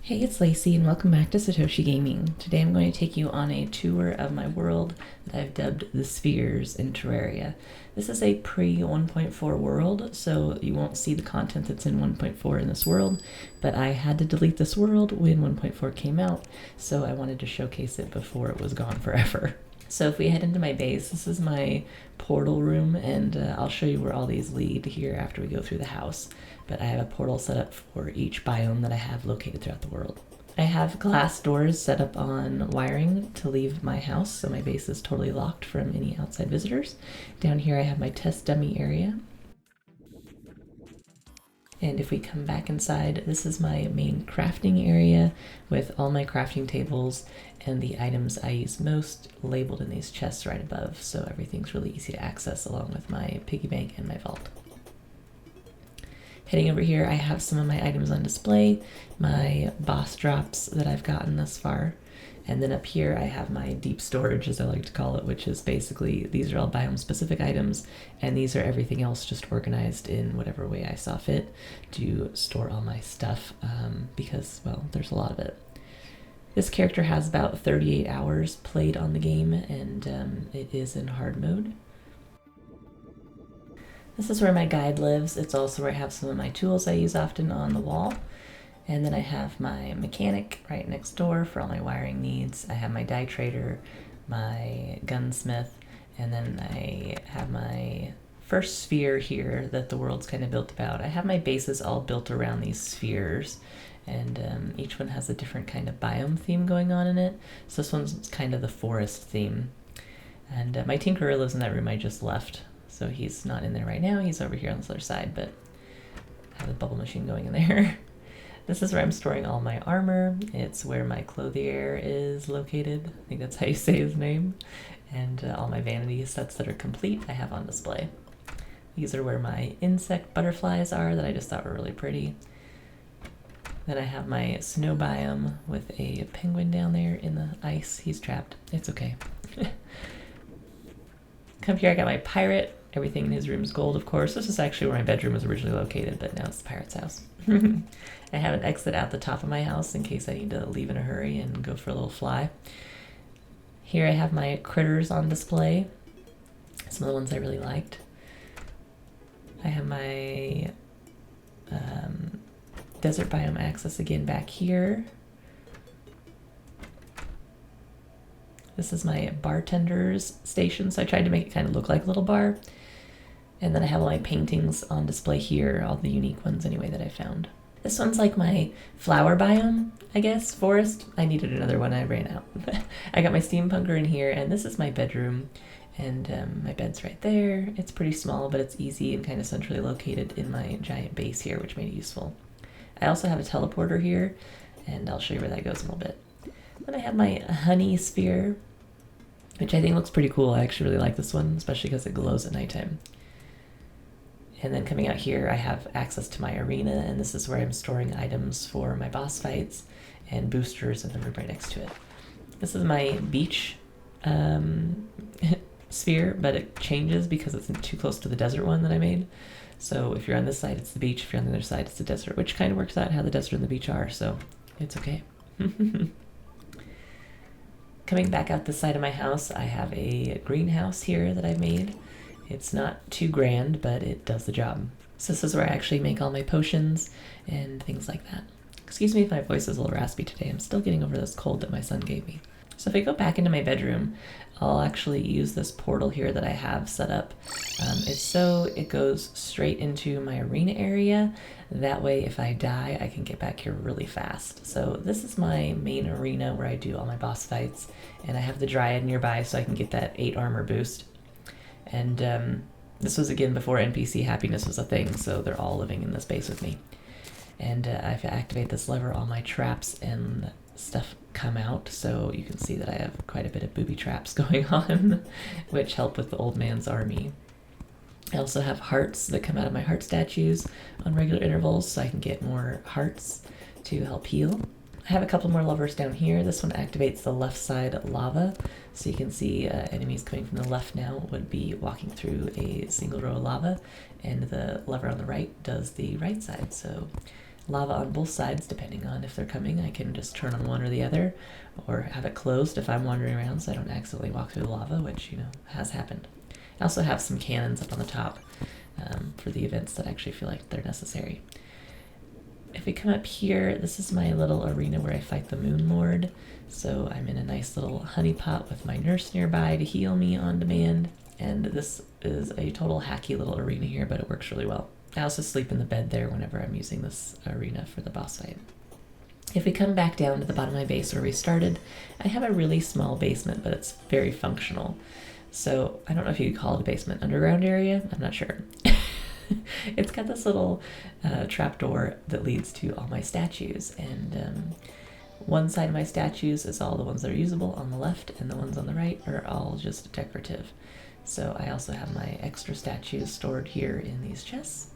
Hey, it's Lacey and welcome back to Satoshi Gaming. Today I'm going to take you on a tour of my world that I've dubbed the Spheres in Terraria. This is a pre-1.4 world, so you won't see the content that's in 1.4 in this world, but I had to delete this world when 1.4 came out, so I wanted to showcase it before it was gone forever. So if we head into my base, this is my portal room, and I'll show you where all these lead here after we go through the house. But I have a portal set up for each biome that I have located throughout the world. I have glass doors set up on wiring to leave my house, so my base is totally locked from any outside visitors. Down here I have my test dummy area. And if we come back inside, this is my main crafting area with all my crafting tables and the items I use most labeled in these chests right above, so everything's really easy to access along with my piggy bank and my vault. Heading over here, I have some of my items on display, my boss drops that I've gotten thus far. And then up here I have my deep storage, as I like to call it, which is basically, these are all biome specific items, and these are everything else just organized in whatever way I saw fit to store all my stuff, because, well, there's a lot of it. This character has about 38 hours played on the game, and it is in hard mode. This is where my guide lives. It's also where I have some of my tools I use often on the wall. And then I have my mechanic right next door for all my wiring needs. I have my dye trader, my gunsmith, and then I have my first sphere here that the world's kind of built about. I have my bases all built around these spheres, and each one has a different kind of biome theme going on in it. So this one's kind of the forest theme. And my tinkerer lives in that room I just left. So he's not in there right now, he's over here on this other side, but I have a bubble machine going in there. This is where I'm storing all my armor. It's where my clothier is located. I think that's how you say his name. And all my vanity sets that are complete I have on display. These are where my insect butterflies are that I just thought were really pretty. Then I have my snow biome with a penguin down there in the ice. He's trapped. It's okay. Come here, I got my pirate. Everything in his room is gold, of course. This is actually where my bedroom was originally located, but now it's the pirate's house. I have an exit out the top of my house in case I need to leave in a hurry and go for a little fly. Here I have my critters on display. Some of the ones I really liked. I have my desert biome access again back here. This is my bartender's station, so I tried to make it kind of look like a little bar. And then I have all my paintings on display here, all the unique ones anyway that I found. This one's like my flower biome, I guess, forest. I needed another one, I ran out. I got my steampunker in here, and this is my bedroom. And my bed's right there. It's pretty small, but it's easy and kind of centrally located in my giant base here, which made it useful. I also have a teleporter here, and I'll show you where that goes in a little bit. Then I have my honey sphere, which I think looks pretty cool. I actually really like this one, especially because it glows at nighttime. And then coming out here, I have access to my arena, and this is where I'm storing items for my boss fights and boosters in the room right next to it. This is my beach sphere, but it changes because it's too close to the desert one that I made. So if you're on this side, it's the beach. If you're on the other side, it's the desert, which kind of works out how the desert and the beach are, so it's okay. Coming back out this side of my house, I have a greenhouse here that I've made. It's not too grand, but it does the job. So this is where I actually make all my potions and things like that. Excuse me if my voice is a little raspy today. I'm still getting over this cold that my son gave me. So if I go back into my bedroom, I'll actually use this portal here that I have set up. It's so it goes straight into my arena area. That way, if I die, I can get back here really fast. So this is my main arena where I do all my boss fights. And I have the Dryad nearby so I can get that 8 armor boost. And this was again before NPC happiness was a thing, so they're all living in this base with me. And if I activate this lever, all my traps and stuff come out, so you can see that I have quite a bit of booby traps going on, which help with the old man's army. I also have hearts that come out of my heart statues on regular intervals, so I can get more hearts to help heal. I have a couple more levers down here. This one activates the left side lava, so you can see enemies coming from the left now would be walking through a single row of lava, and the lever on the right does the right side. So lava on both sides depending on if they're coming. I can just turn on one or the other, or have it closed if I'm wandering around so I don't accidentally walk through the lava, which, you know, has happened. I also have some cannons up on the top for the events that actually feel like they're necessary. If we come up here, this is my little arena where I fight the Moon Lord. So I'm in a nice little honey pot with my nurse nearby to heal me on demand. And this is a total hacky little arena here, but it works really well. I also sleep in the bed there whenever I'm using this arena for the boss fight. If we come back down to the bottom of my base where we started, I have a really small basement, but it's very functional. So I don't know if you could call it a basement underground area. I'm not sure. It's got this little trapdoor that leads to all my statues, and one side of my statues is all the ones that are usable on the left, and the ones on the right are all just decorative. So I also have my extra statues stored here in these chests.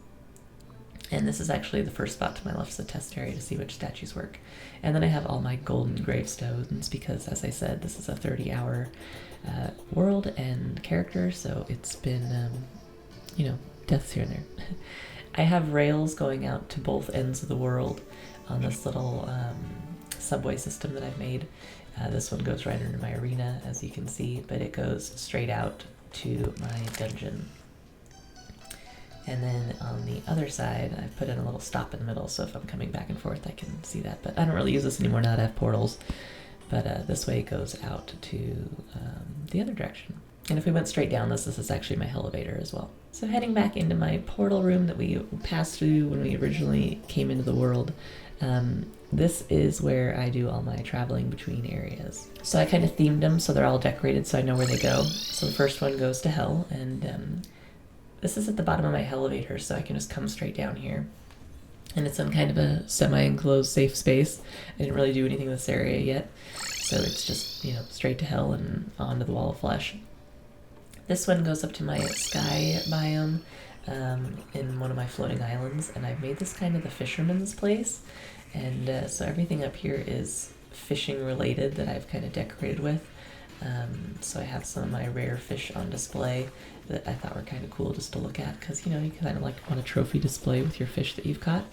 And this is actually the first spot to my left is a test area to see which statues work. And then I have all my golden gravestones because, as I said, this is a 30-hour world and character, so it's been, you know, deaths here and there. I have rails going out to both ends of the world on this little subway system that I've made. This one goes right under my arena, as you can see, but it goes straight out to my dungeon. And then on the other side, I've put in a little stop in the middle, so if I'm coming back and forth, I can see that. But I don't really use this anymore now that I have portals. But this way it goes out to the other direction. And if we went straight down this is actually my elevator as well. So heading back into my portal room that we passed through when we originally came into the world, this is where I do all my traveling between areas. So I kind of themed them so they're all decorated so I know where they go. So the first one goes to hell, and this is at the bottom of my elevator, so I can just come straight down here. And it's in kind of a semi-enclosed safe space. I didn't really do anything in this area yet, so it's just, you know, straight to hell and onto the Wall of Flesh. This one goes up to my sky biome in one of my floating islands, and I've made this kind of the fisherman's place. And so everything up here is fishing related that I've kind of decorated with. So I have some of my rare fish on display that I thought were kind of cool just to look at because, you know, you kind of like want a trophy display with your fish that you've caught.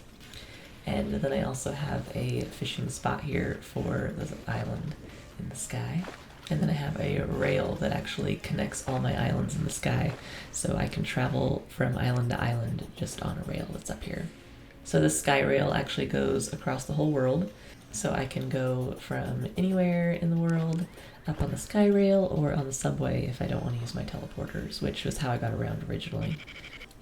And then I also have a fishing spot here for this island in the sky. And then I have a rail that actually connects all my islands in the sky, so I can travel from island to island just on a rail that's up here. So this sky rail actually goes across the whole world, so I can go from anywhere in the world up on the sky rail or on the subway if I don't want to use my teleporters, which was how I got around originally.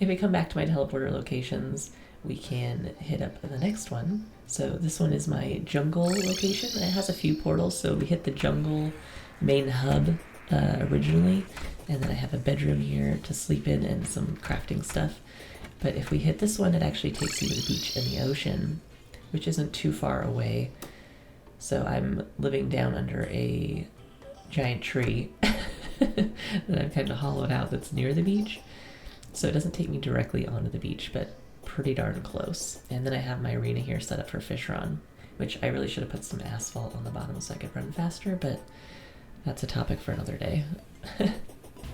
If we come back to my teleporter locations, we can hit up the next one. So this one is my jungle location. It has a few portals, so we hit the jungle main hub originally, and then I have a bedroom here to sleep in and some crafting stuff. But if we hit this one, it actually takes you to the beach and the ocean, which isn't too far away. So I'm living down under a giant tree that I've kind of hollowed out that's near the beach. So it doesn't take me directly onto the beach, but pretty darn close. And then I have my arena here set up for fish run, which I really should have put some asphalt on the bottom so I could run faster, but that's a topic for another day.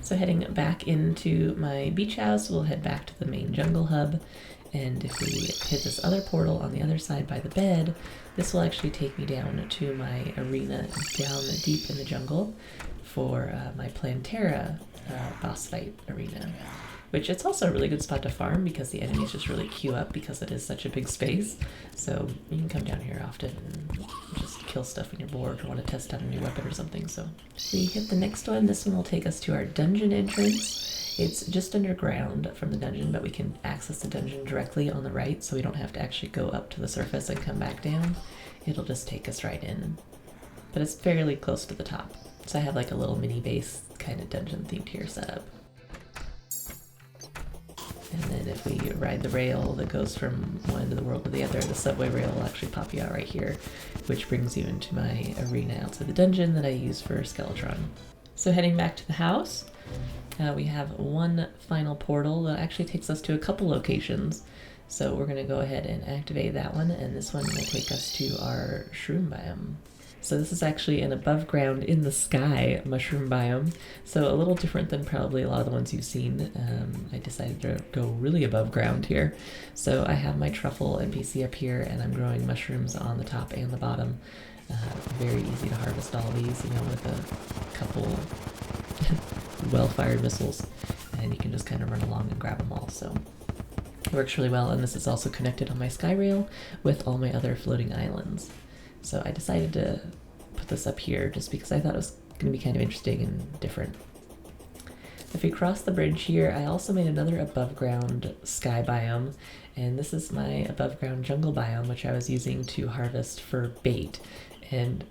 So heading back into my beach house, we'll head back to the main jungle hub. And if we hit this other portal on the other side by the bed, this will actually take me down to my arena down deep in the jungle for my Plantera boss fight arena. Which it's also a really good spot to farm because the enemies just really queue up because it is such a big space. So you can come down here often and just kill stuff when you're bored or want to test out a new weapon or something. So we hit the next one. This one will take us to our dungeon entrance. It's just underground from the dungeon, but we can access the dungeon directly on the right, so we don't have to actually go up to the surface and come back down. It'll just take us right in. But it's fairly close to the top. So I have like a little mini base kind of dungeon themed here set up. And then if we ride the rail that goes from one end of the world to the other, the subway rail will actually pop you out right here, which brings you into my arena outside the dungeon that I use for Skeletron. So heading back to the house, we have one final portal that actually takes us to a couple locations. So we're going to go ahead and activate that one, and this one will take us to our shroom biome. So this is actually an above ground in the sky mushroom biome. So a little different than probably a lot of the ones you've seen. I decided to go really above ground here. So I have my truffle NPC up here, and I'm growing mushrooms on the top and the bottom. Very easy to harvest all these, with a couple well-fired missiles, and you can just kind of run along and grab them all. So it works really well, and this is also connected on my sky rail with all my other floating islands. So I decided to put this up here just because I thought it was going to be kind of interesting and different. If we cross the bridge here, I also made another above ground sky biome, and this is my above ground jungle biome, which I was using to harvest for bait. And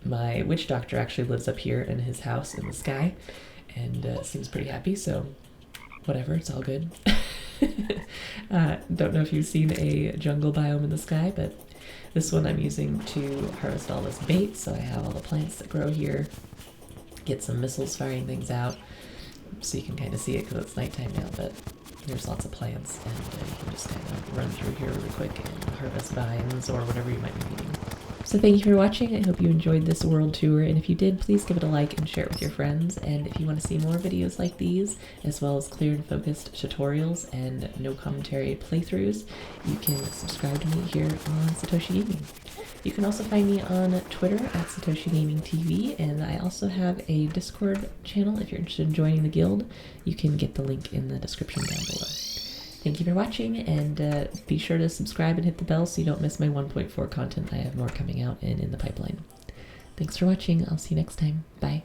my witch doctor actually lives up here in his house in the sky, and seems pretty happy, so whatever, it's all good. Don't know if you've seen a jungle biome in the sky, but this one I'm using to harvest all this bait, so I have all the plants that grow here. Get some missiles firing things out, so you can kind of see it because it's nighttime now, but there's lots of plants, and you can just kind of run through here really quick and harvest vines or whatever you might be needing. So thank you for watching. I hope you enjoyed this world tour, and if you did, please give it a like and share it with your friends. And if you want to see more videos like these, as well as clear and focused tutorials and no commentary playthroughs, you can subscribe to me here on Satoshi Gaming. You can also find me on Twitter at Satoshi Gaming TV, and I also have a Discord channel. If you're interested in joining the guild, you can get the link in the description down below. Thank you for watching, and be sure to subscribe and hit the bell so you don't miss my 1.4 content. I have more coming out and in the pipeline. Thanks for watching. I'll see you next time. Bye.